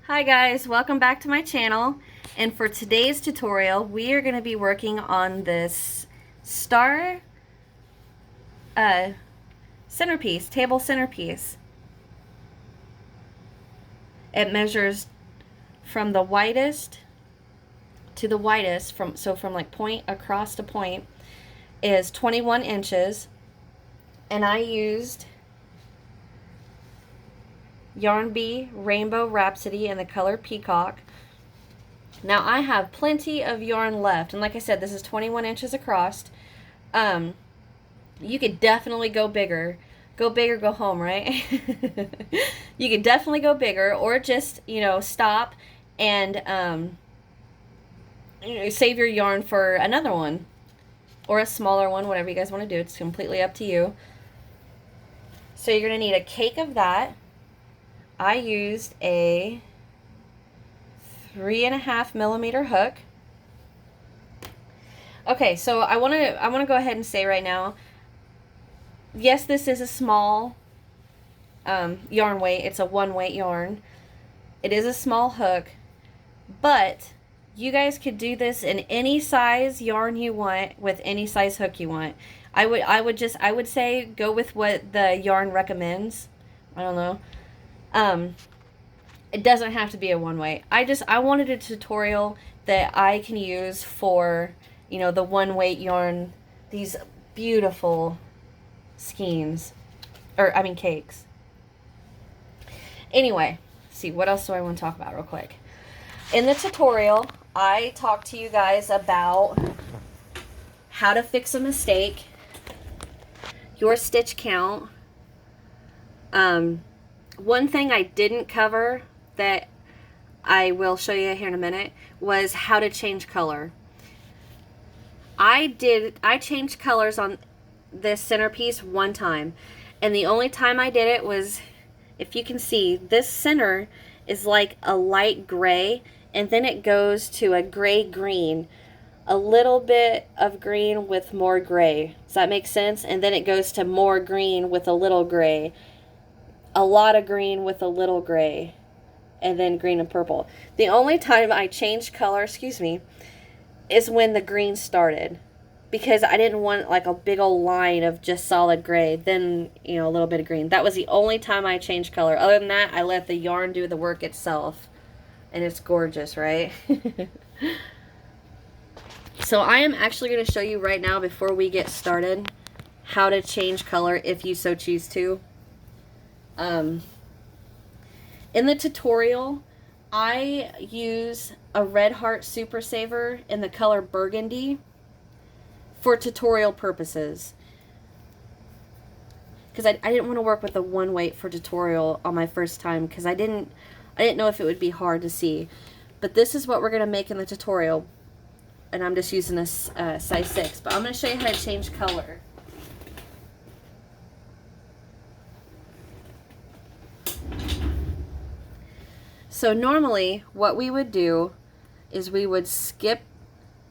Hi guys, welcome back to my channel, and for today's tutorial we are going to be working on this star centerpiece, table centerpiece. It measures from the widest to the widest, from like point across to point is 21 inches, and I used Yarn Bee Rainbow Rhapsody in the color Peacock. Now I have plenty of yarn left, and like I said, this is 21 inches across. You could definitely go bigger. Go big or go home, right? You could definitely go bigger, or just, stop and save your yarn for another one, or a smaller one, whatever you guys want to do. It's completely up to you. So you're going to need a cake of that. I used a 3.5 millimeter hook. Okay, so I want to go ahead and say right now, yes, this is a small yarn weight. It's a 1-weight yarn. It is a small hook, but you guys could do this in any size yarn you want with any size hook you want. I would say go with what the yarn recommends. I don't know. It doesn't have to be a 1-weight. I wanted a tutorial that I can use for, the 1-weight yarn, these beautiful skeins, cakes. Anyway, see, what else do I want to talk about real quick? In the tutorial, I talked to you guys about how to fix a mistake, your stitch count. One thing I didn't cover that I will show you here in a minute was how to change color. I changed colors on this centerpiece one time, and the only time I did it was, if you can see, this center is like a light gray, and then it goes to a gray green, a little bit of green with more gray. Does that make sense? And then it goes to more green with a little gray, a lot of green with a little gray, and then green and purple. The only time I changed color, is when the green started, because I didn't want like a big old line of just solid gray, then a little bit of green. That was the only time I changed color. Other than that, I let the yarn do the work itself, and it's gorgeous, right? So I am actually going to show you right now, before we get started, how to change color if you so choose to. In the tutorial, I use a Red Heart Super Saver in the color Burgundy for tutorial purposes, because I didn't want to work with a 1-weight for tutorial on my first time, because I didn't know if it would be hard to see. But this is what we're going to make in the tutorial, and I'm just using this size 6, but I'm going to show you how to change color. So normally what we would do is we would skip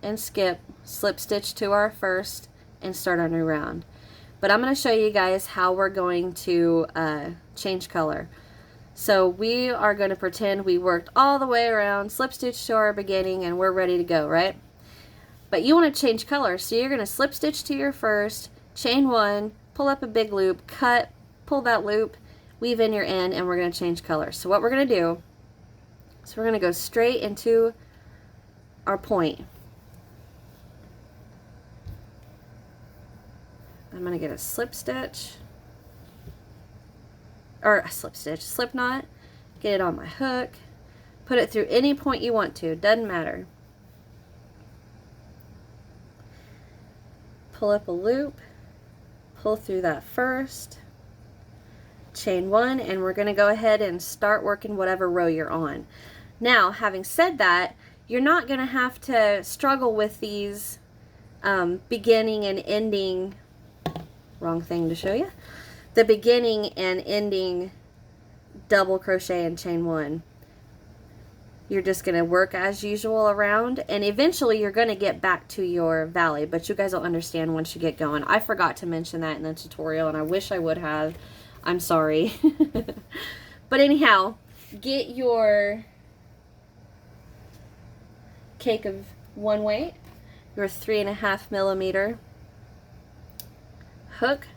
and skip, slip stitch to our first, and start our new round. But I'm going to show you guys how we're going to change color. So we are going to pretend we worked all the way around, slip stitch to our beginning, and we're ready to go, right? But you want to change color, so you're going to slip stitch to your first, chain 1, pull up a big loop, cut, pull that loop, weave in your end, and we're going to change color. So what we're going to do, so we're going to go straight into our point. I'm going to get a slip stitch, or a slip knot, get it on my hook, put it through any point you want to, doesn't matter. Pull up a loop, pull through that first, chain 1, and we're going to go ahead and start working whatever row you're on. Now, having said that, you're not going to have to struggle with these beginning and ending, wrong thing to show you, the beginning and ending double crochet and chain 1. You're just going to work as usual around, and eventually you're going to get back to your valley, but you guys will understand once you get going. I forgot to mention that in the tutorial, and I wish I would have. I'm sorry. But anyhow, get your cake of one weight, your 3.5 millimeter hook,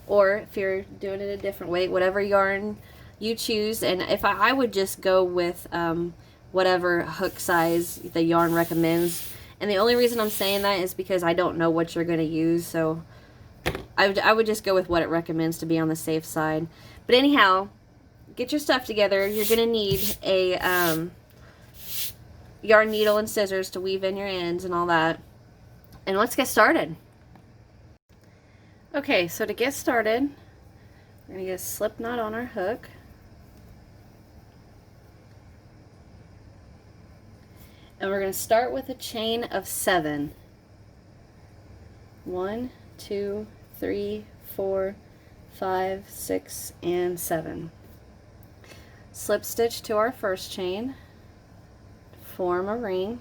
or if you're doing it a different way, whatever yarn you choose. And if I would just go with whatever hook size the yarn recommends. And the only reason I'm saying that is because I don't know what you're going to use, so I would just go with what it recommends to be on the safe side. But anyhow, get your stuff together. You're going to need a yarn needle and scissors to weave in your ends and all that. And let's get started. Okay, so to get started, we're going to get a slip knot on our hook. And we're going to start with a chain of 7. 1, 2, 3, 4, 5, 6, and 7. Slip stitch to our first chain, form a ring,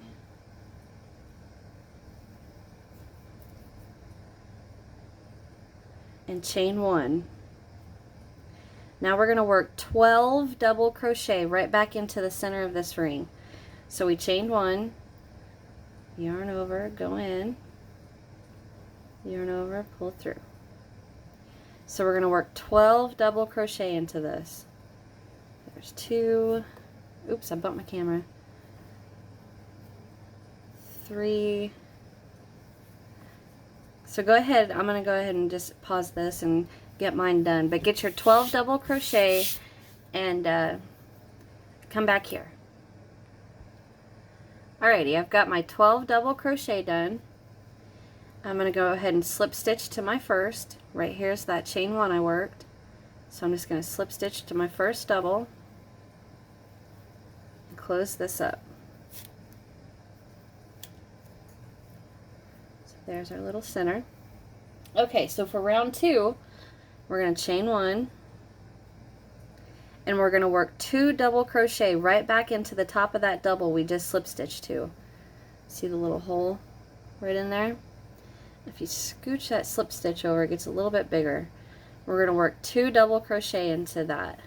and chain 1. Now we're going to work 12 double crochet right back into the center of this ring. So we chained 1, yarn over, go in, yarn over, pull through. So we're going to work 12 double crochet into this. There's 2, oops, I bumped my camera, 3. So go ahead, I'm going to go ahead and just pause this and get mine done. But get your 12 double crochet and come back here. Alrighty, I've got my 12 double crochet done. I'm going to go ahead and slip stitch to my first. Right here's that chain 1 I worked. So I'm just going to slip stitch to my first double and close this up. So there's our little center. Okay, so for round 2, we're going to chain 1 and we're going to work 2 double crochet right back into the top of that double we just slip stitched to. See the little hole right in there? If you scooch that slip stitch over, it gets a little bit bigger. We're going to work 2 double crochet into that.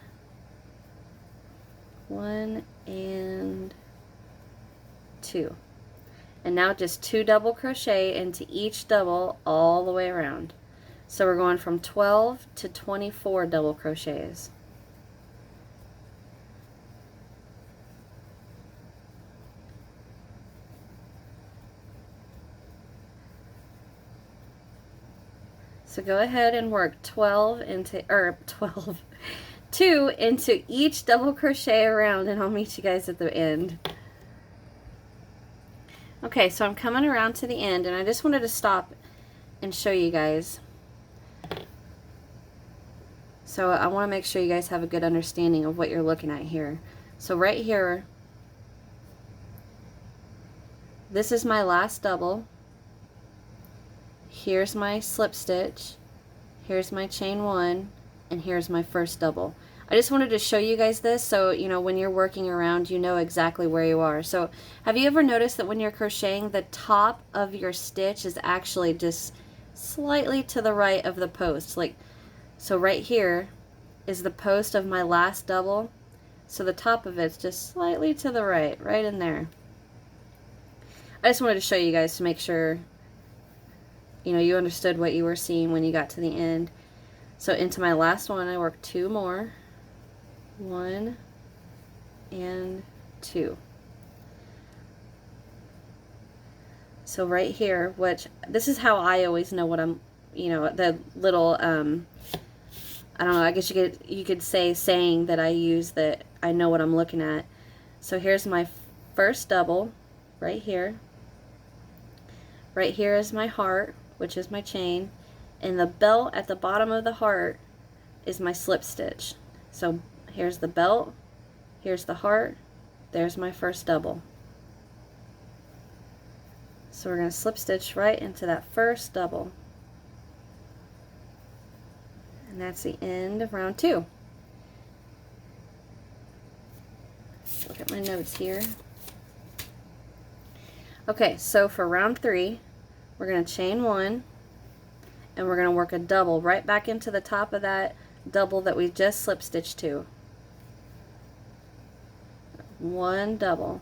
1 and 2. And now just 2 double crochet into each double all the way around. So we're going from 12 to 24 double crochets. So go ahead and work 2 into each double crochet around, and I'll meet you guys at the end. Okay, so I'm coming around to the end, and I just wanted to stop and show you guys. So I want to make sure you guys have a good understanding of what you're looking at here. So right here, this is my last double. Here's my slip stitch, here's my chain 1, and here's my first double. I just wanted to show you guys this so you know when you're working around you know exactly where you are. So have you ever noticed that when you're crocheting the top of your stitch is actually just slightly to the right of the post? Like, so right here is the post of my last double, so the top of it's just slightly to the right, right in there. I just wanted to show you guys to make sure you know you understood what you were seeing when you got to the end. So into my last one I worked 2 more, 1 and 2. So right here, which this is how I always know what I'm, you know, the little I don't know, I guess you could say saying that I use, that I know what I'm looking at. So here's my first double right here. Right here is my heart, which is my chain, and the belt at the bottom of the heart is my slip stitch. So here's the belt, here's the heart, there's my first double. So we're going to slip stitch right into that first double. And that's the end of round 2. Look at my notes here. Okay, so for round 3, we're going to chain 1 and we're going to work a double right back into the top of that double that we just slip stitched to. 1 double.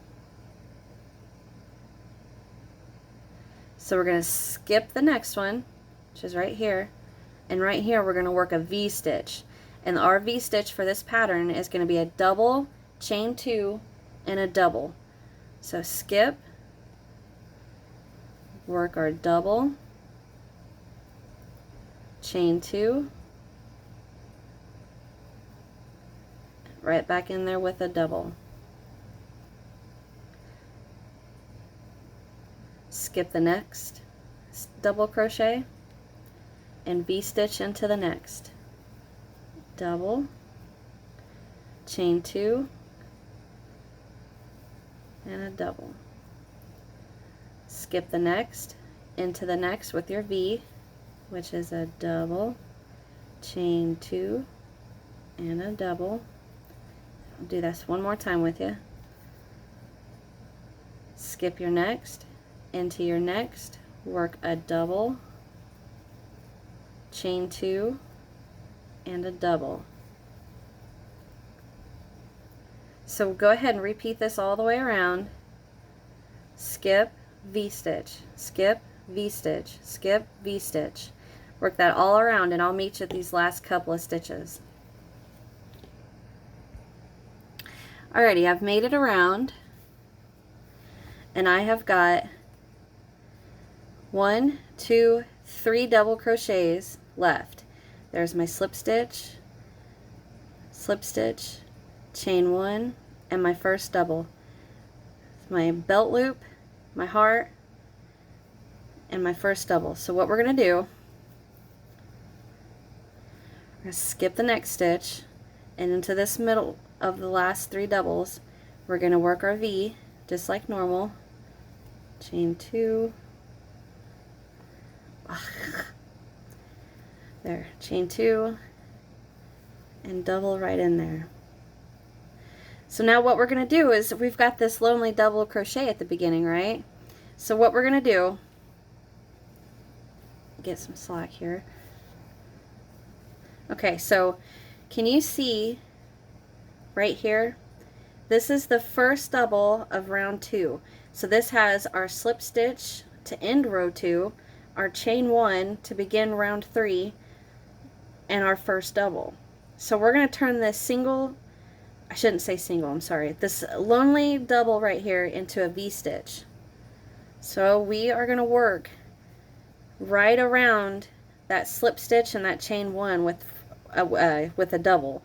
So we're going to skip the next one, which is right here, and right here we're going to work a V-stitch. And our V-stitch for this pattern is going to be a double, chain 2, and a double. So skip, work our double, chain 2, right back in there with a double. Skip the next double crochet and V-stitch into the next. Double, chain 2, and a double. Skip the next into the next with your V, which is a double, chain 2, and a double. I'll do this one more time with you. Skip your next into your next, work a double, chain 2, and a double. So go ahead and repeat this all the way around. Skip, V-stitch, skip, V-stitch, skip, V-stitch. Work that all around, and I'll meet you at these last couple of stitches. Alrighty, I've made it around, and I have got 1, 2, 3 double crochets left. There's my slip stitch, chain 1, and my first double. My belt loop, my heart, and my first double. So what we're going to do, we're going to skip the next stitch, and into this middle of the last 3 doubles, we're going to work our V just like normal. Chain 2, there, chain 2, and double right in there. So now what we're going to do is, we've got this lonely double crochet at the beginning, right? So what we're going to do, get some slack here. Okay, so can you see right here? This is the first double of round 2. So this has our slip stitch to end row 2, our chain 1 to begin round 3, and our first double. So we're going to turn this single, I shouldn't say single, I'm sorry, this lonely double right here into a V-stitch. So we are going to work right around that slip stitch and that chain 1 with a double.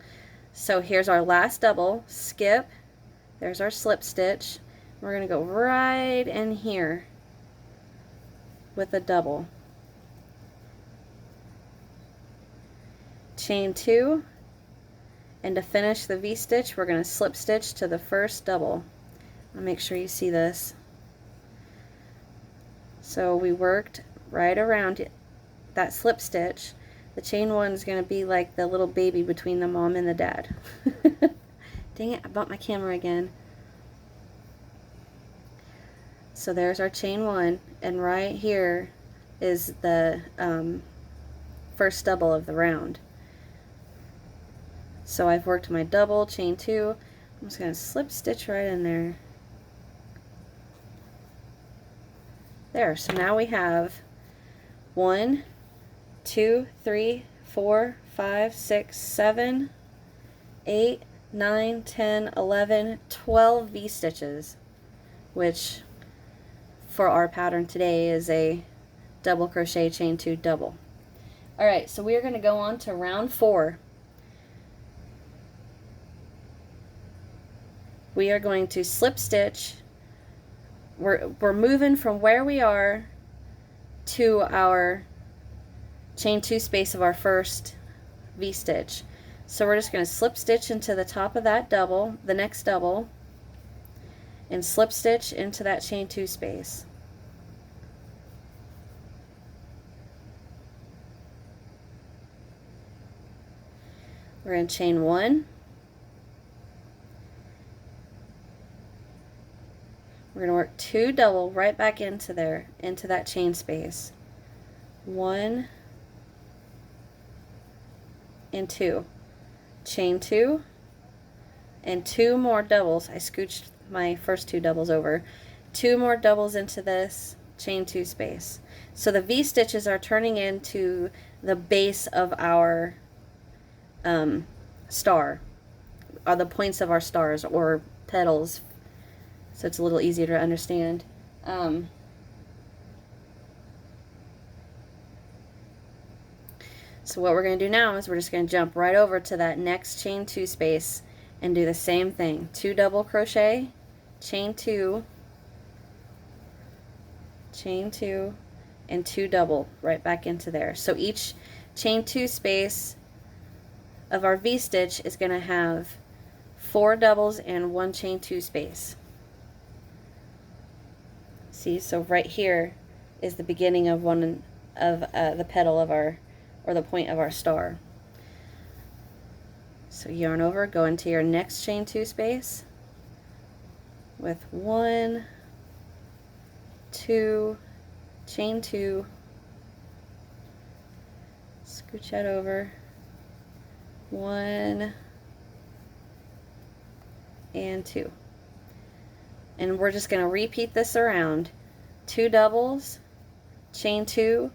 So here's our last double, skip, there's our slip stitch. We're going to go right in here with a double. Chain 2, and to finish the V-stitch, we're going to slip stitch to the first double. I'll make sure you see this. So we worked right around that slip stitch. The chain 1 is going to be like the little baby between the mom and the dad. Dang it, I bumped my camera again. So there's our chain 1, and right here is the first double of the round. So I've worked my double, chain 2, I'm just going to slip stitch right in there. There, so now we have 1, 2, 3, 4, 5, 6, 7, 8, 9, 10, 11, 12 V-stitches, which for our pattern today is a double crochet, chain 2, double. Alright, so we are going to go on to round 4. We are going to slip stitch. We're moving from where we are to our chain 2 space of our first V-stitch. So we're just going to slip stitch into the top of that double, the next double, and slip stitch into that chain 2 space. We're going to chain 1. We're going to work 2 double right back into there, into that chain space. 1 and 2. Chain 2 and 2 more doubles. I scooched my first 2 doubles over. 2 more doubles into this, chain 2 space. So the V stitches are turning into the base of our star, are the points of our stars or petals, so it's a little easier to understand. So what we're going to do now is we're just going to jump right over to that next chain 2 space and do the same thing. 2 double crochet, chain 2, chain 2, and 2 double right back into there. So each chain 2 space of our V stitch is going to have 4 doubles and 1 chain 2 space. See, so right here is the beginning of one of the petal of our, or the point of our star. So yarn over, go into your next chain 2 space with 1, 2, chain 2, scooch that over, 1 and 2. And we're just going to repeat this around. 2 doubles, chain 2,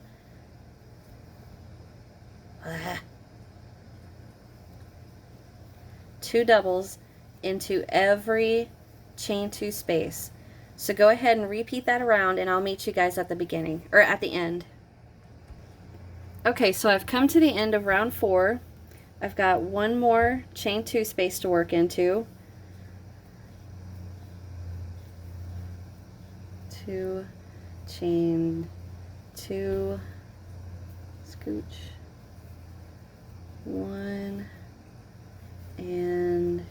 2 doubles into every chain 2 space. So go ahead and repeat that around, and I'll meet you guys at the beginning, or at the end. Okay, so I've come to the end of round 4. I've got 1 more chain 2 space to work into. 2, chain 2, scooch, 1 and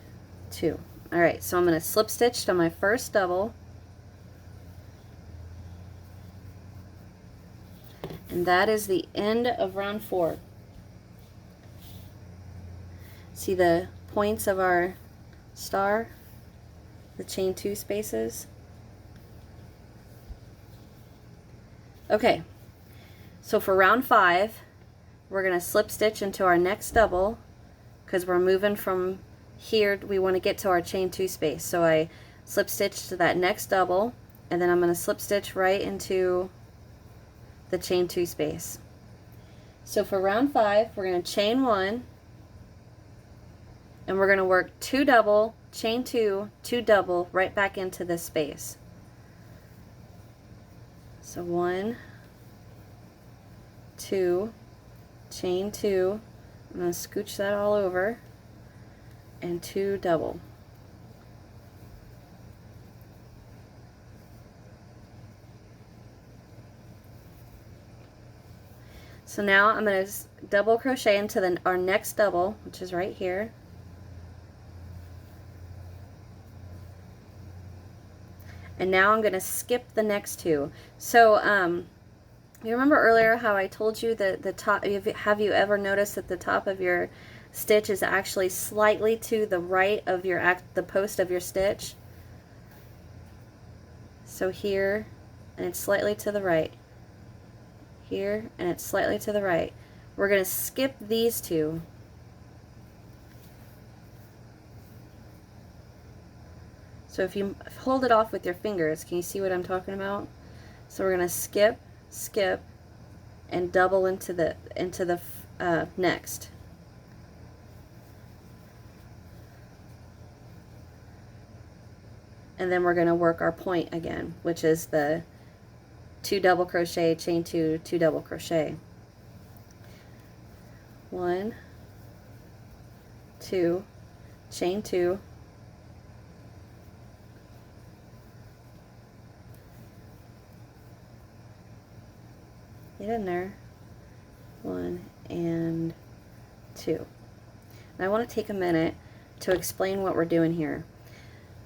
2. Alright, so I'm going to slip stitch to my first double, and that is the end of round 4. See the points of our star, the chain 2 spaces? Okay, so for round 5, we're going to slip stitch into our next double, because we're moving from here, we want to get to our chain 2 space. So I slip stitch to that next double, and then I'm going to slip stitch right into the chain 2 space. So for round 5, we're going to chain 1, and we're going to work 2 double, chain 2, 2 double right back into this space. So 1, 2, chain 2, I'm going to scooch that all over, and 2 double. So now I'm going to double crochet into our next double, which is right here. And now I'm going to skip the next 2. So you remember earlier how I told you that the top, have you ever noticed that the top of your stitch is actually slightly to the right of the post of your stitch? So here, and it's slightly to the right. Here, and it's slightly to the right. We're going to skip these 2. So if you hold it off with your fingers, can you see what I'm talking about? So we're going to skip, skip, and double into the next. And then we're going to work our point again, which is the 2 double crochet, chain 2, 2 double crochet. 1, 2, chain 2, get in there, 1 and 2. And I want to take a minute to explain what we're doing here.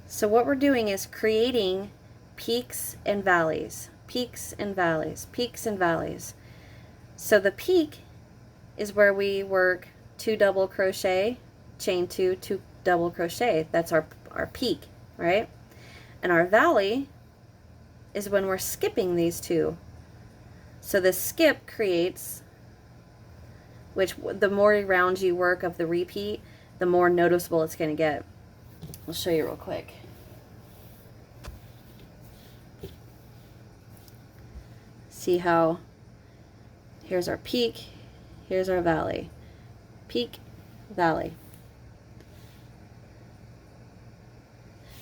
So what we're doing is creating peaks and valleys, peaks and valleys, peaks and valleys. So the peak is where we work 2 double crochet, chain 2, 2 double crochet. That's our peak, right? And our valley is when we're skipping these 2. So the skip creates, which the more rounds you work of the repeat, the more noticeable it's going to get. I'll show you real quick. See how here's our peak, here's our valley, peak, valley.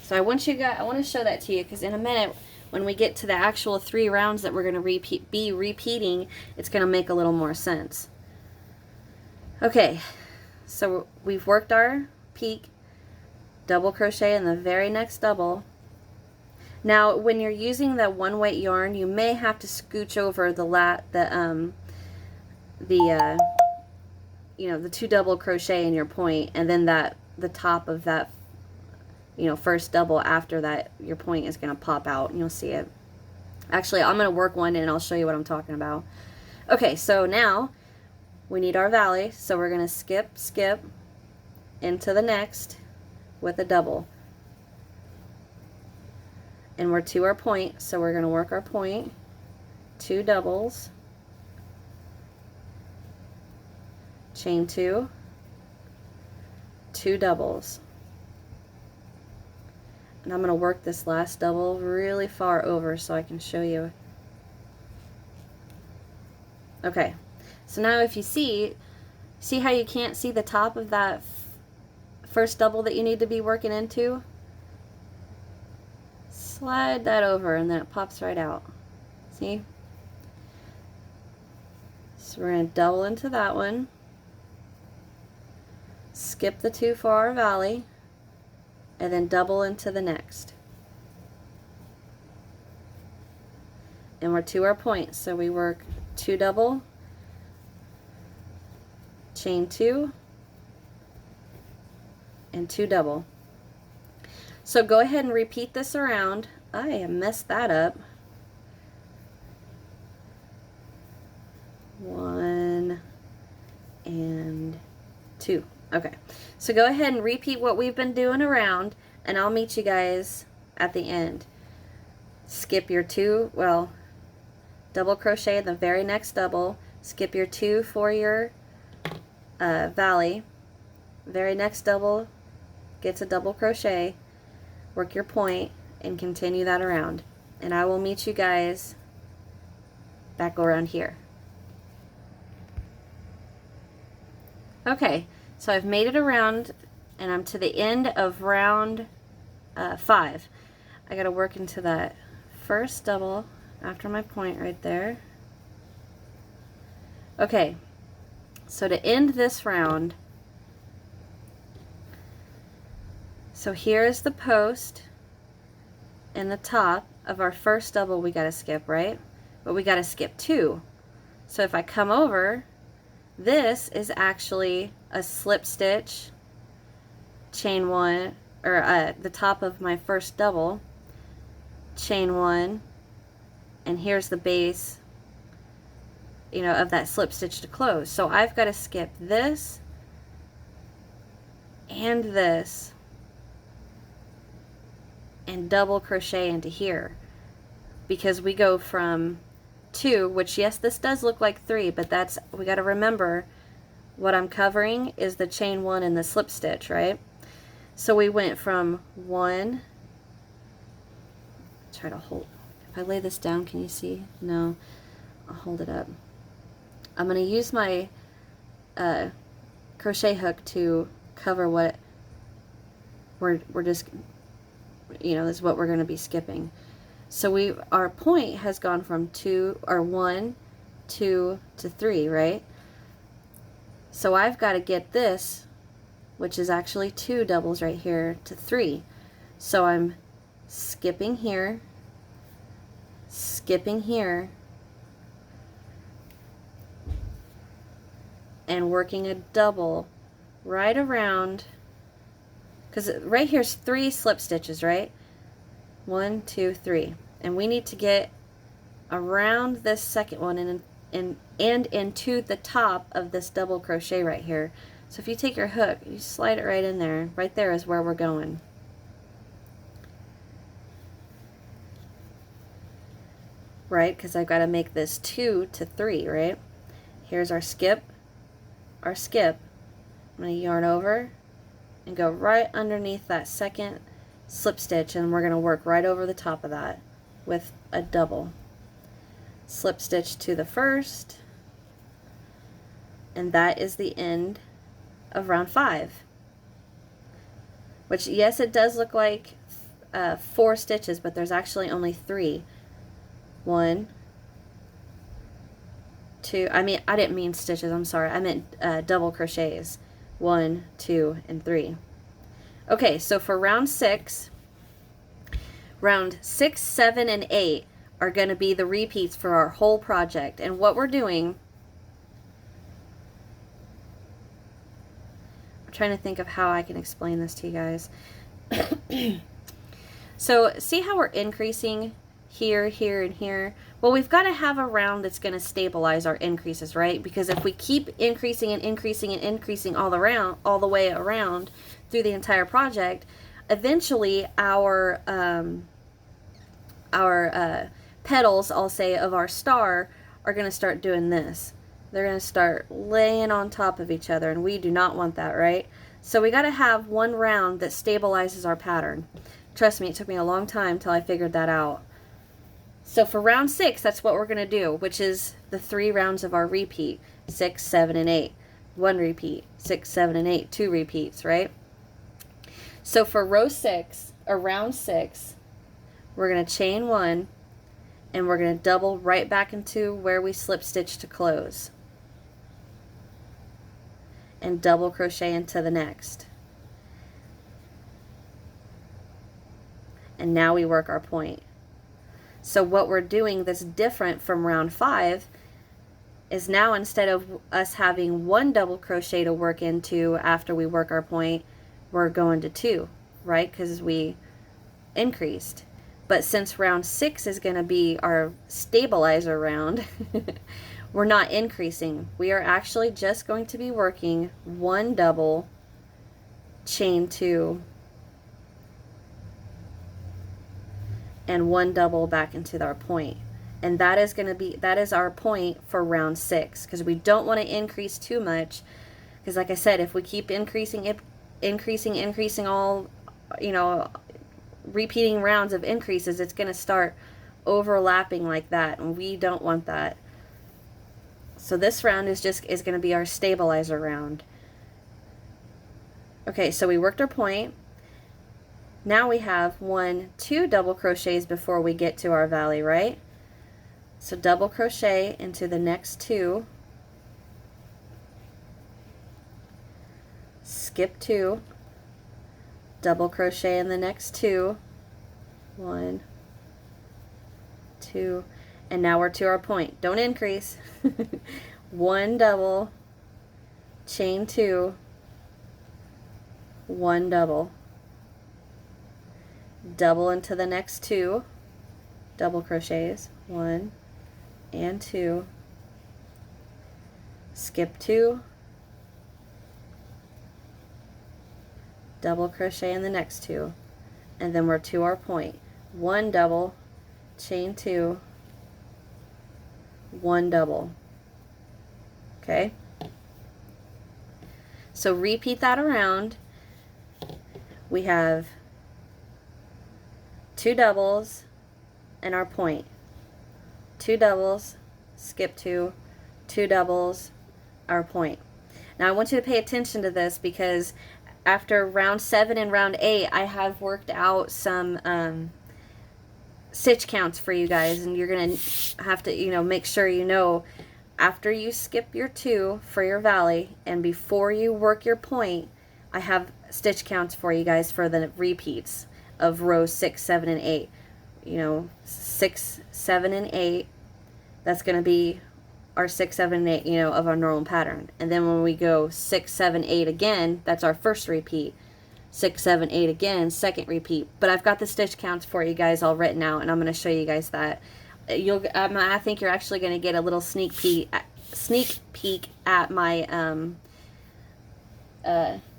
So I want to show that to you, because in a minute when we get to the actual 3 rounds that we're going to be repeating, it's going to make a little more sense. Okay, so we've worked our peak, double crochet in the very next double. Now when you're using the 1 weight yarn, you may have to scooch over the you know, the 2 double crochet in your point, and then the top of that, you know, first double after that, your point is going to pop out and you'll see it. Actually, I'm going to work one and I'll show you what I'm talking about. Okay, so now we need our valley, so we're going to skip into the next with a double. And we're to our point, so we're going to work our point, 2 doubles, chain 2, 2 doubles. And I'm going to work this last double really far over so I can show you. Okay, so now if you see how you can't see the top of that first double that you need to be working into? Slide that over and then it pops right out. See? So we're going to double into that one, skip the 2 for our valley, and then double into the next. And we're to our point, so we work 2 double, chain 2, and 2 double. So go ahead and repeat this around. I messed that up. 1 and 2. Okay, so go ahead and repeat what we've been doing around, and I'll meet you guys at the end. Skip your 2, well, double crochet in the very next double, skip your 2 for your valley, very next double gets a double crochet, work your point, and continue that around. And I will meet you guys back around here. Okay, so I've made it around and I'm to the end of round 5. I got to work into that first double after my point right there. Okay, so to end this round, so here's the post and the top of our first double we got to skip, right? But we got to skip 2. So if I come over, this is actually a slip stitch, chain 1, or the top of my first double, chain 1, and here's the base, you know, of that slip stitch to close. So I've got to skip this and this and double crochet into here, because we go from 2, which yes, this does look like 3, but that's, we got to remember what I'm covering is the chain 1 and the slip stitch, right? So we went from 1, try to hold, if I lay this down, can you see? No, I'll hold it up. I'm going to use my crochet hook to cover what we're just, you know, this is what we're going to be skipping. So our point has gone from 2 or 1, 2 to 3, right? So I've got to get this, which is actually 2 doubles right here, to 3. So I'm skipping here, and working a double right around, because right here's 3 slip stitches, right? 1, 2, 3, and we need to get around this second one and into the top of this double crochet right here. So if you take your hook, you slide it right in there. Right there is where we're going. Right, because I've got to make this 2 to 3, right? Here's our skip. I'm going to yarn over and go right underneath that second slip stitch, and we're going to work right over the top of that with a double. slip stitch to the first, and that is the end of round 5. Which, yes, it does look like 4 stitches, but there's actually only 3. 1, 2, I didn't mean stitches, I'm sorry, I meant double crochets. 1, 2, and 3. Okay, so for round 6, round 6, 7, and 8 are going to be the repeats for our whole project. And what we're doing, I'm trying to think of how I can explain this to you guys. So see how we're increasing here, here, and here? Well, we've got to have a round that's going to stabilize our increases, right? Because if we keep increasing and increasing and increasing all the way around through the entire project, eventually our petals, I'll say, of our star are going to start doing this. They're going to start laying on top of each other, and we do not want that, right? So we got to have one round that stabilizes our pattern. Trust me, it took me a long time till I figured that out. So for round 6, that's what we're going to do, which is the 3 rounds of our repeat. 6, 7, and 8. 1 repeat. 6, 7, and 8. 2 repeats, right? So for row 6, or round 6, we're going to chain 1, and we're going to double right back into where we slip stitch to close. And double crochet into the next. And now we work our point. So what we're doing that's different from round 5 is now, instead of us having 1 double crochet to work into after we work our point, we're going to 2, right? Because we increased. But since round 6 is going to be our stabilizer round, we're not increasing. We are actually just going to be working 1 double, chain 2, and 1 double back into our point. And that is our point for round 6, because we don't want to increase too much, because like I said, if we keep increasing all, repeating rounds of increases, it's going to start overlapping like that, and we don't want that. So this round is going to be our stabilizer round. Okay, so we worked our point. Now we have 1, 2 double crochets before we get to our valley, right? So double crochet into the next 2, skip 2, double crochet in the next 2, 1, 2, and now we're to our point. Don't increase. 1 double, chain 2, 1 double, double into the next 2 double crochets, 1 and 2, skip 2, double crochet in the next 2, and then we're to our point. 1 double, chain 2, 1 double. Okay, so repeat that around. We have 2 doubles and our point, 2 doubles, skip 2, 2 doubles, our point. Now I want you to pay attention to this, because after round 7 and round 8, I have worked out some stitch counts for you guys, and you're going to have to, make sure after you skip your 2 for your valley and before you work your point, I have stitch counts for you guys for the repeats of rows 6, 7, and 8. 6, 7, and 8, that's going to be our 6, 7, and 8, of our normal pattern. And then when we go 6, 7, 8 again, that's our first repeat. 6, 7, 8 again, second repeat. But I've got the stitch counts for you guys all written out, and I'm going to show you guys that. I think you're actually going to get a little sneak peek at my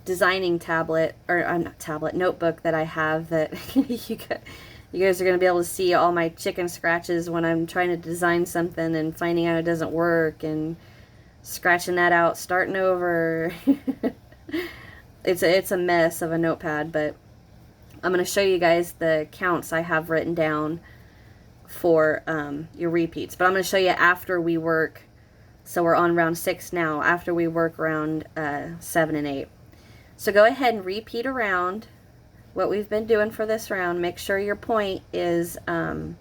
designing tablet, or not tablet, notebook that I have, that you guys are going to be able to see all my chicken scratches when I'm trying to design something and finding out it doesn't work and scratching that out, starting over. It's a mess of a notepad, but I'm going to show you guys the counts I have written down for your repeats. But I'm going to show you after we work. So we're on round 6 now, after we work round 7 and 8. So go ahead and repeat around what we've been doing for this round. Make sure your point is 1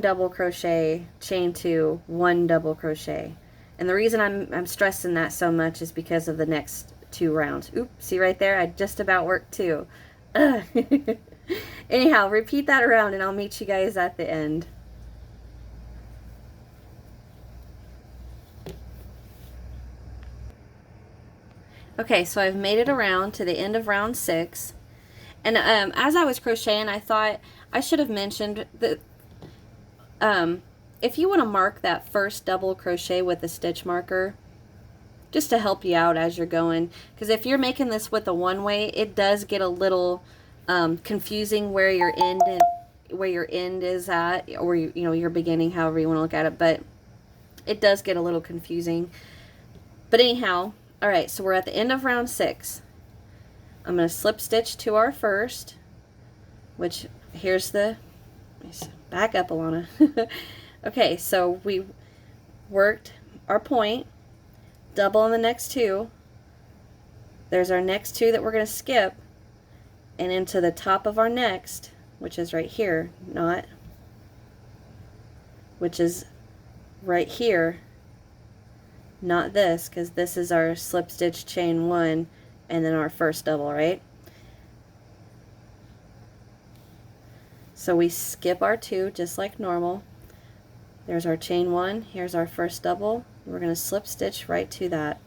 double crochet, chain 2, 1 double crochet. And the reason I'm stressing that so much is because of the next 2 rounds. Oops, see right there? I just about worked 2. Anyhow, repeat that around and I'll meet you guys at the end. Okay, so I've made it around to the end of round 6. And as I was crocheting, I thought I should have mentioned that if you want to mark that first double crochet with a stitch marker, just to help you out as you're going, because if you're making this with a one-way, it does get a little confusing where your end is at, or you know, your beginning, however you want to look at it, but it does get a little confusing. But anyhow, all right, so we're at the end of round 6. I'm going to slip stitch to our first, which here's the, back up, Alana. Okay, so we worked our point, double in the next 2. There's our next 2 that we're going to skip, and into the top of our next, which is right here, which is right here, not this, because this is our slip stitch chain 1 and then our first double, right? So we skip our 2 just like normal. There's our chain 1, here's our first double. We're going to slip stitch right to that.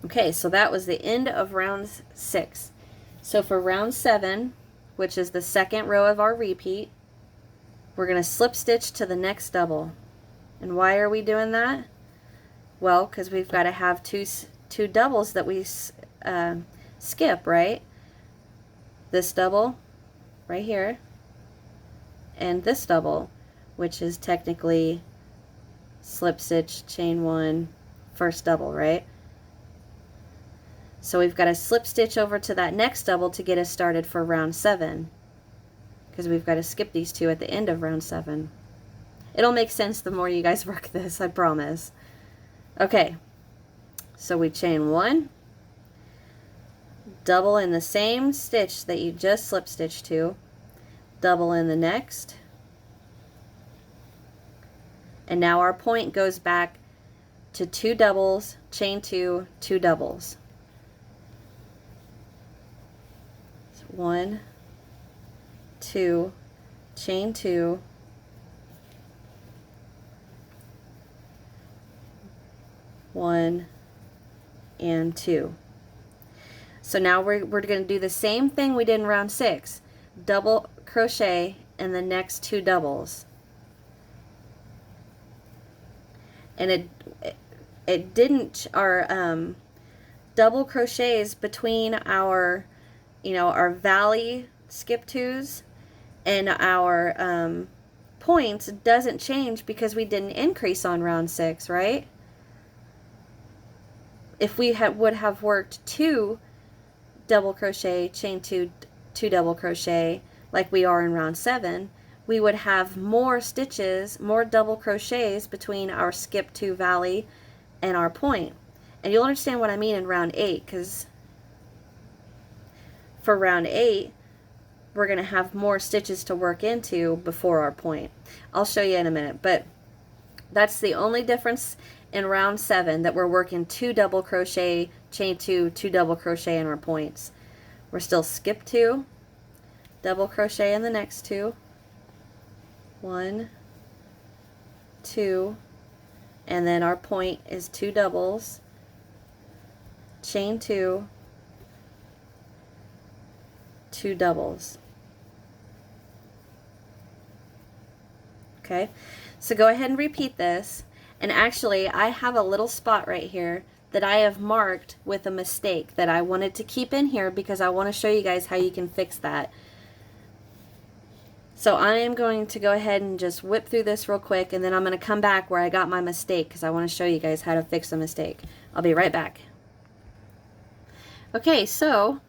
Okay, so that was the end of round 6. So for round 7, which is the second row of our repeat, we're going to slip stitch to the next double. And why are we doing that? Well, because we've got to have two doubles that we skip, right? This double right here, and this double, which is technically slip stitch, chain 1, first double, right? So we've got to slip stitch over to that next double to get us started for round 7, because we've got to skip these 2 at the end of round 7. It'll make sense the more you guys work this, I promise. Okay, so we chain 1, double in the same stitch that you just slip stitched to, double in the next, and now our point goes back to 2 doubles, chain 2, 2 doubles. So 1, 2, chain 2, 1 and 2. So now we're going to do the same thing we did in round 6. Double crochet in the next 2 doubles. And it didn't, our double crochets between our, our valley skip 2s and our points doesn't change because we didn't increase on round 6, right? If we would have worked 2 double crochet, chain 2, 2 double crochet like we are in round 7, we would have more stitches, more double crochets between our skip 2 valley and our point. And you'll understand what I mean in round 8, because for round 8 we're going to have more stitches to work into before our point. I'll show you in a minute, but that's the only difference in round 7, that we're working 2 double crochet, chain 2, 2 double crochet in our points. We're still skip 2, double crochet in the next 2, 1, 2, and then our point is 2 doubles, chain 2, 2 doubles. Okay, so go ahead and repeat this. And actually, I have a little spot right here that I have marked with a mistake that I wanted to keep in here because I want to show you guys how you can fix that. So I am going to go ahead and just whip through this real quick, and then I'm going to come back where I got my mistake because I want to show you guys how to fix the mistake. I'll be right back. Okay, so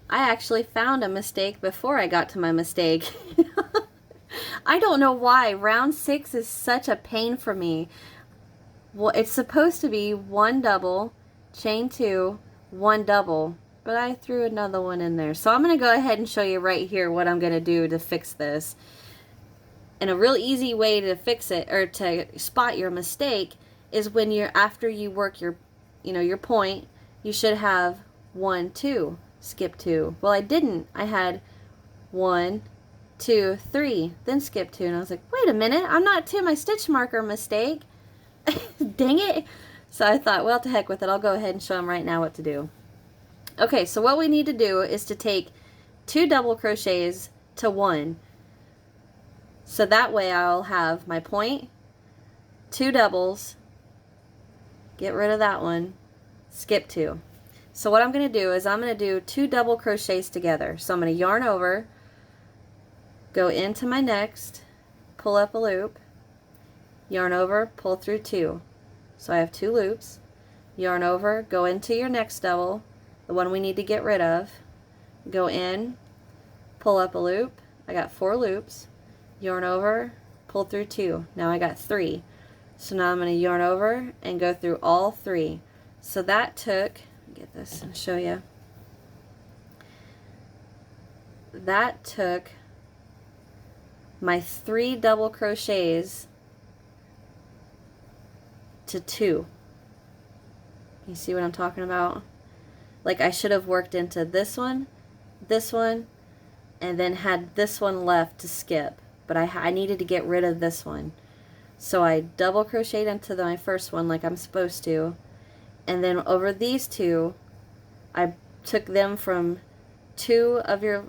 I actually found a mistake before I got to my mistake. I don't know why. Round 6 is such a pain for me. Well, it's supposed to be 1 double, chain 2, 1 double, but I threw another one in there. So I'm going to go ahead and show you right here what I'm going to do to fix this. And a real easy way to fix it, or to spot your mistake, is when you're, after you work your, your point, you should have 1, 2, skip 2. Well, I didn't. I had 1, 2, 3, then skip 2, and I was like, wait a minute, I'm not to my stitch marker mistake. Dang it. So I thought, well, to heck with it. I'll go ahead and show them right now what to do. Okay, so what we need to do is to take 2 double crochets to 1. So that way I'll have my point, 2 doubles, get rid of that one, skip 2. So what I'm going to do is I'm going to do 2 double crochets together. So I'm going to yarn over, go into my next, pull up a loop, yarn over, pull through 2. So I have 2 loops, yarn over, go into your next double, the one we need to get rid of, go in, pull up a loop, I got 4 loops, yarn over, pull through 2. Now I got 3. So now I'm going to yarn over and go through all 3. So that took, get this and show you, that took my 3 double crochets to 2. You see what I'm talking about? Like, I should have worked into this one, and then had this one left to skip. But I needed to get rid of this one. So I double crocheted into my first one like I'm supposed to. And then over these 2, I took them from 2 of your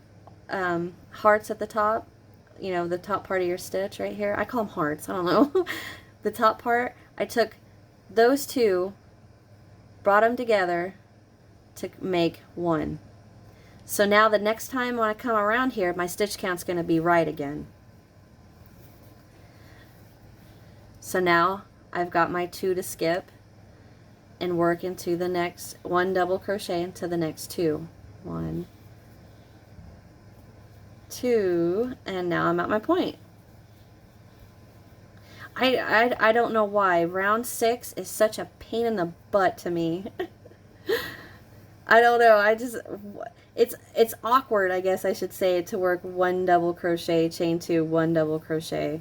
hearts at the top. You know, the top part of your stitch right here. I call them hearts. I don't know. The top part, I took those 2, brought them together to make 1. So now the next time when I come around here, my stitch count's going to be right again. So now I've got my 2 to skip and work into the next 1 double crochet into the next 2. 1, 2, and now I'm at my point. I don't know why. Round 6 is such a pain in the butt to me. I don't know. It's awkward, I guess I should say, to work 1 double crochet, chain 2, 1 double crochet.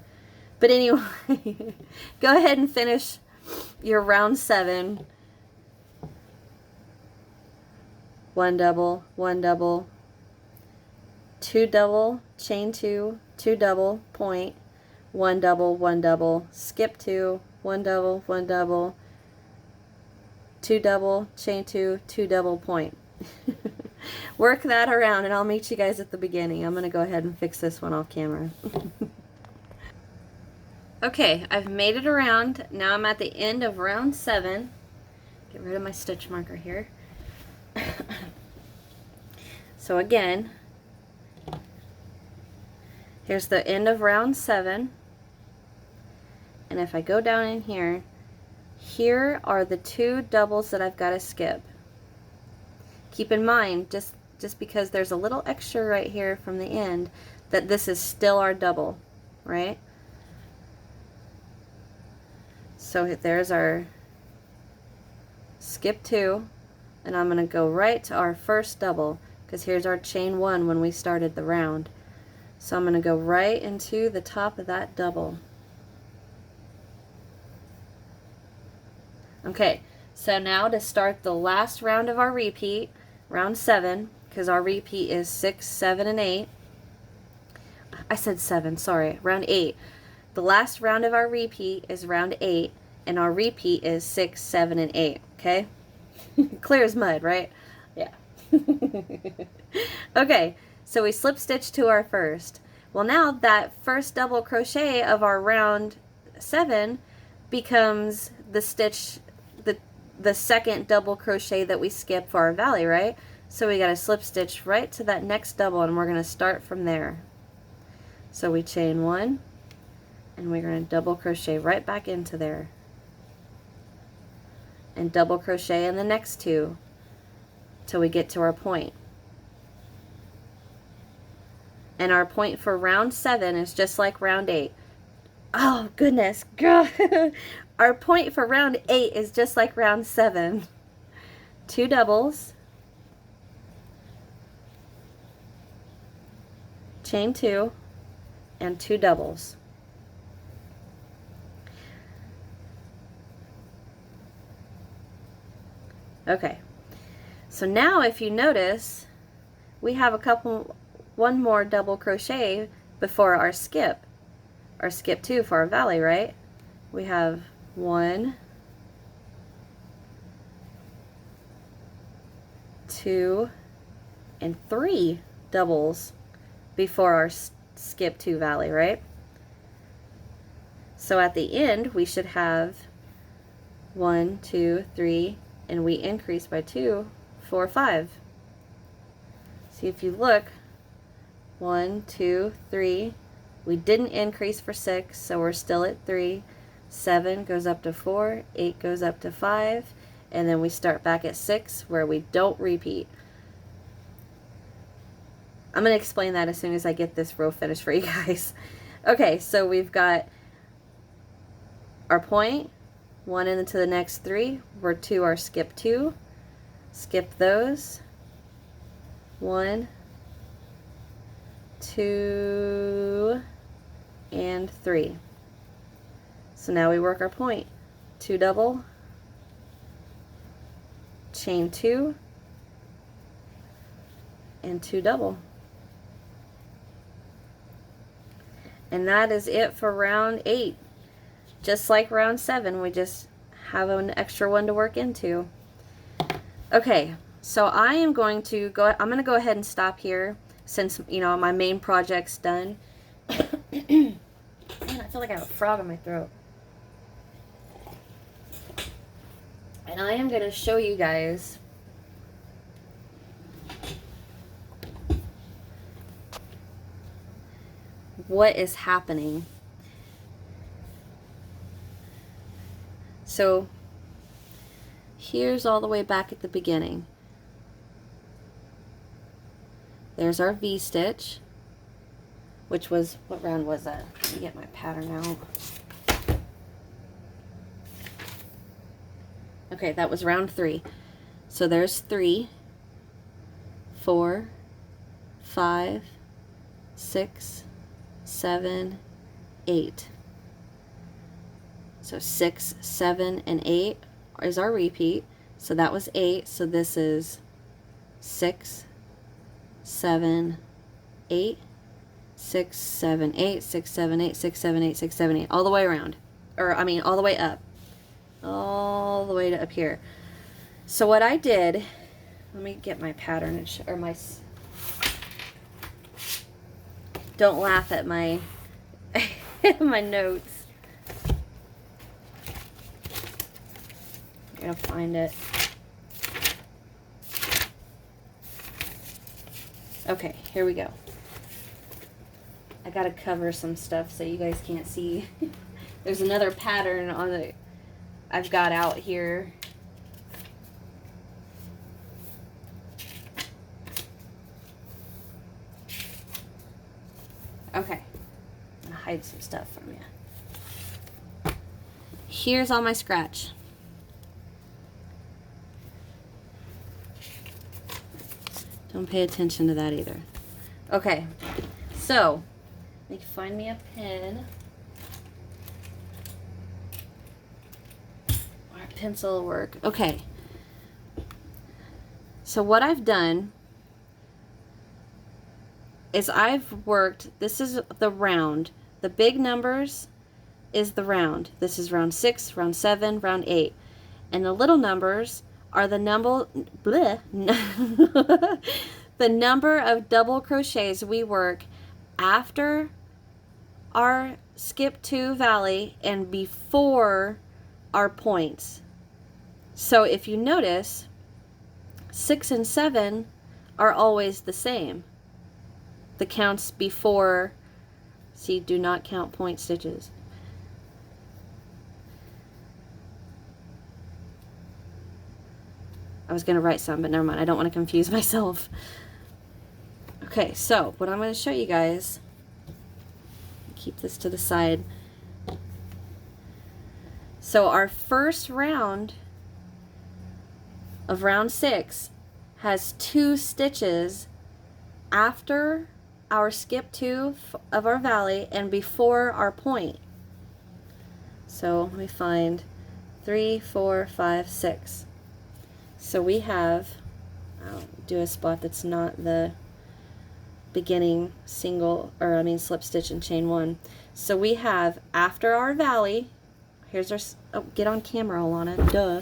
But anyway, go ahead and finish your round 7. 1 double, 1 double, 2 double, chain 2, 2 double, point, 1 double, 1 double, skip 2, 1 double, 1 double, 2 double, chain 2, 2 double, point. Work that around and I'll meet you guys at the beginning. I'm going to go ahead and fix this one off camera. Okay, I've made it around. Now I'm at the end of round 7. Get rid of my stitch marker here. So again, here's the end of round 7. And if I go down in here, here are the 2 doubles that I've got to skip. Keep in mind, just because there's a little extra right here from the end, that this is still our double, right? So there's our skip 2, and I'm going to go right to our first double, because here's our chain 1 when we started the round. So I'm going to go right into the top of that double. Okay, so now to start the last round of our repeat, round 7, because our repeat is 6, 7, and 8. I said 7, sorry, round 8. The last round of our repeat is round 8, and our repeat is 6, 7, and 8, okay? Clear as mud, right? Yeah. Okay, so we slip stitch to our first. Well, now that first double crochet of our round 7 becomes the stitch, the second double crochet that we skip for our valley, right? So we got to slip stitch right to that next double, and we're going to start from there. So we chain 1, and we're going to double crochet right back into there, and double crochet in the next 2 till we get to our point. And our point for round 7 is just like round 8. Oh, goodness. Our point for round 8 is just like round 7. 2 doubles, chain 2, and 2 doubles. Okay, so now if you notice, we have one more double crochet before our skip 2 for our valley, right? We have 1, 2, and 3 doubles before our skip 2 valley, right? So at the end we should have 1, 2, 3, and we increase by 2, 4, 5. See, if you look, 1, 2, 3, we didn't increase for 6, so we're still at 3. 7 goes up to 4, 8 goes up to 5, and then we start back at 6 where we don't repeat. I'm going to explain that as soon as I get this row finished for you guys. Okay, so we've got our point, 1 into the next 3, we're to our skip 2, skip those, 1, 2, and 3. So now we work our point, 2 double, chain 2, and 2 double. And that is it for round 8. Just like round 7, we just have an extra one to work into. Okay, so I'm going to go ahead and stop here since, you know, my main project's done. Man, I feel like I have a frog in my throat. And I am going to show you guys what is happening. So here's all the way back at the beginning. There's our V-stitch, which was, what round was that? Let me get my pattern out. Okay, that was round 3. So there's 3, 4, 5, 6, 7, 8. So 6, 7, and 8 is our repeat. So that was 8. So this is 6, 7, 8, 6, 7, 8, 6, 7, 8, 6, 7, 8, 6, 7, 8, all the way around. Or, I mean, all the way up. All the way to up here. So what I did, let me get my pattern, or my, don't laugh at my, my notes. I'm gonna find it. Okay, here we go. I gotta cover some stuff so you guys can't see. There's another pattern on the I've got out here. Okay, I'm gonna hide some stuff from you. Here's all my scratch. Don't pay attention to that either. Okay, so let me find me a pen or a pencil will work. Okay, so what I've done is I've worked, this is the round, the big numbers is the round. This is round 6, round 7, round 8, and the little numbers are the the number of double crochets we work after our skip 2 valley and before our points. So if you notice, 6 and 7 are always the same. The counts before, see, do not count point stitches. I was going to write some, but never mind. I don't want to confuse myself. Okay, so what I'm going to show you guys, keep this to the side. So our first round of round 6 has 2 stitches after our skip 2 of our valley and before our point. So let me find 3, 4, 5, 6. So we have, I'll do a spot that's not the beginning single, or I mean slip stitch and chain 1. So we have after our valley, here's our, oh, get on camera, Alana, duh.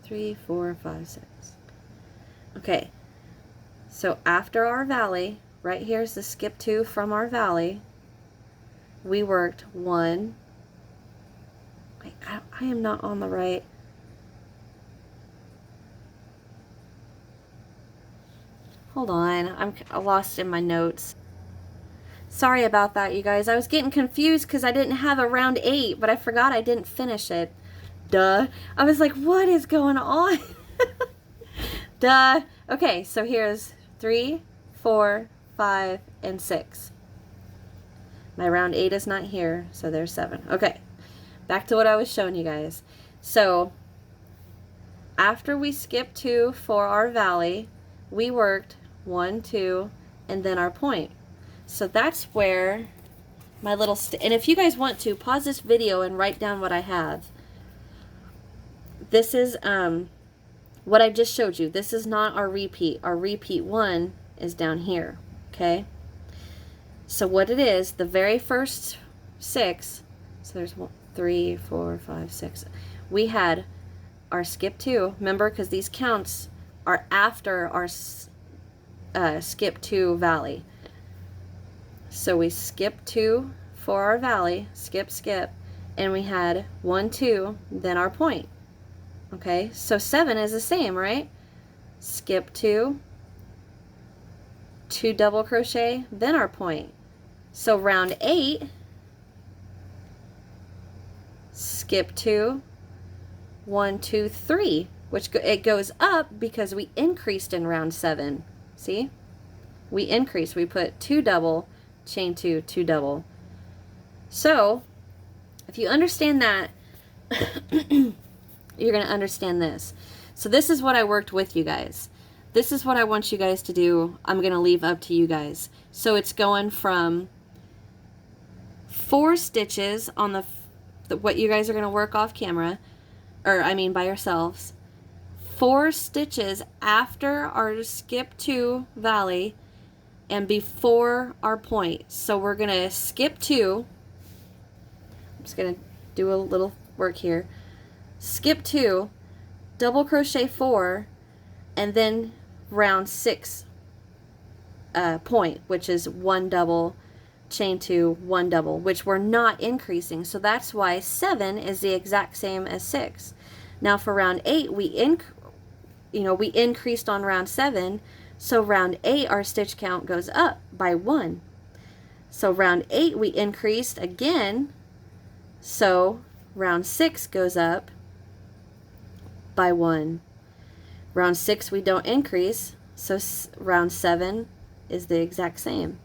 3, 4, 5, 6. Okay, so after our valley, right here's the skip 2 from our valley. We worked 1. Wait, I am not on the right. Hold on, I'm lost in my notes. Sorry about that, you guys. I was getting confused because I didn't have a round 8, but I forgot I didn't finish it. Duh. I was like, what is going on? Duh. Okay, so here's 3, 4, 5, and 6. My round 8 is not here, so there's 7. Okay, back to what I was showing you guys. So after we skipped 2 for our valley, we worked 1, 2, and then our point. So that's where my little and if you guys want to, pause this video and write down what I have. This is what I just showed you. This is not our repeat. Our repeat 1 is down here, okay? So what it is, the very first 6, so there's 1, 3, 4, 5, 6. We had our skip 2, remember, because these counts are after our skip 2 valley. So we skip 2 for our valley, skip, skip, and we had 1, 2, then our point. Okay, so 7 is the same, right? Skip 2, 2 double crochet, then our point. So round 8, skip 2, 1, 2, 3, which it goes up because we increased in round 7. See? We increased. We put 2 double, chain 2, 2 double. So if you understand that, you're going to understand this. So this is what I worked with you guys. This is what I want you guys to do. I'm going to leave up to you guys. So it's going from 4 stitches on the what you guys are going to work off camera, or I mean by yourselves. 4 stitches after our skip 2 valley and before our point. So we're going to skip 2. I'm just going to do a little work here. Skip 2, double crochet 4, and then round 6 point, which is 1 double, chain 2, 1 double, which we're not increasing. So that's why 7 is the exact same as 6. Now for round 8, we increased on round 7, so round 8 our stitch count goes up by 1. So round 8 we increased again, so round 6 goes up by 1. Round 6 we don't increase, so round 7 is the exact same.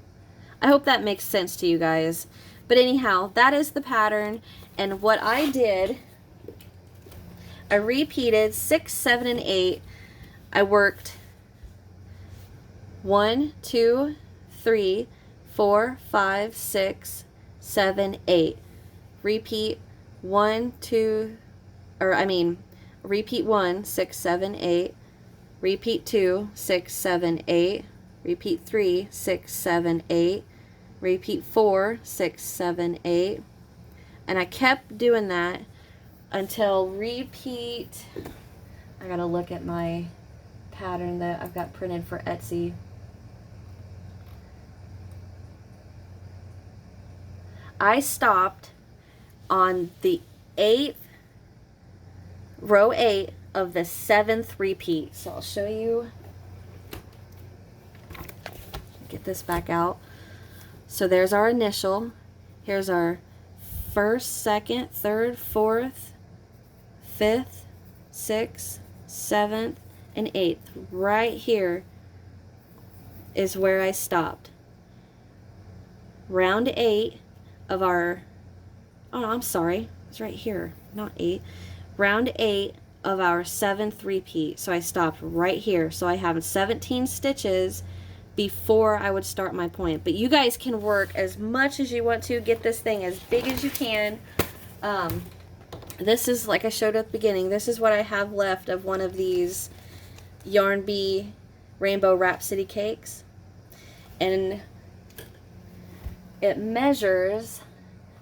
I hope that makes sense to you guys. But anyhow, that is the pattern, and what I did, I repeated 6, 7, and 8. I worked 1, 2, 3, 4, 5, 6, 7, 8. Repeat 1, 2, or I mean, repeat 1, 6, 7, 8. Repeat 2, 6, 7, 8. Repeat 3, 6, 7, 8. Repeat 4, 6, 7, 8. And I kept doing that until repeat, I gotta look at my pattern that I've got printed for Etsy. I stopped on the 8th, row 8 of the 7th repeat. So I'll show you, get this back out. So there's our initial. Here's our 1st, 2nd, 3rd, 4th, 5th, 6th, 7th, 1/8. Right here is where I stopped. Round 8 of our, oh, I'm sorry, it's right here, not 8. Round 8 of our 7 3-peat. So I stopped right here. So I have 17 stitches before I would start my point. But you guys can work as much as you want to, get this thing as big as you can. This is, like I showed at the beginning, this is what I have left of one of these Yarn Bee Rainbow Rhapsody cakes. And it measures,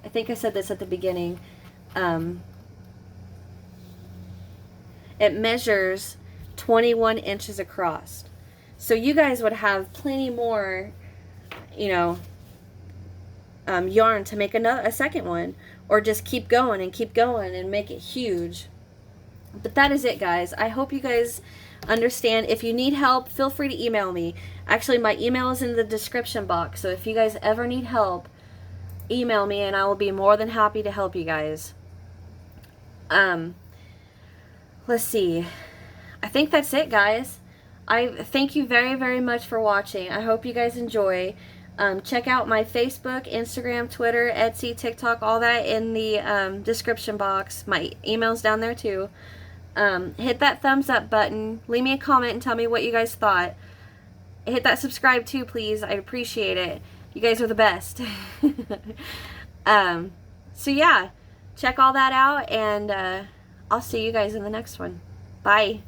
I think I said this at the beginning, it measures 21 inches across. So you guys would have plenty more, you know, yarn to make a second one, or just keep going and make it huge. But that is it, guys. I hope you guys understand. If you need help, feel free to email me. Actually, my email is in the description box, so if you guys ever need help, email me and I will be more than happy to help you guys. Let's see. I think that's it, guys. I thank you very, very much for watching. I hope you guys enjoy. Check out my Facebook, Instagram, Twitter, Etsy, TikTok, all that in the description box. My email's down there too. Hit that thumbs up button. Leave me a comment and tell me what you guys thought. Hit that subscribe too, please. I appreciate it. You guys are the best. So yeah, check all that out, and I'll see you guys in the next one. Bye.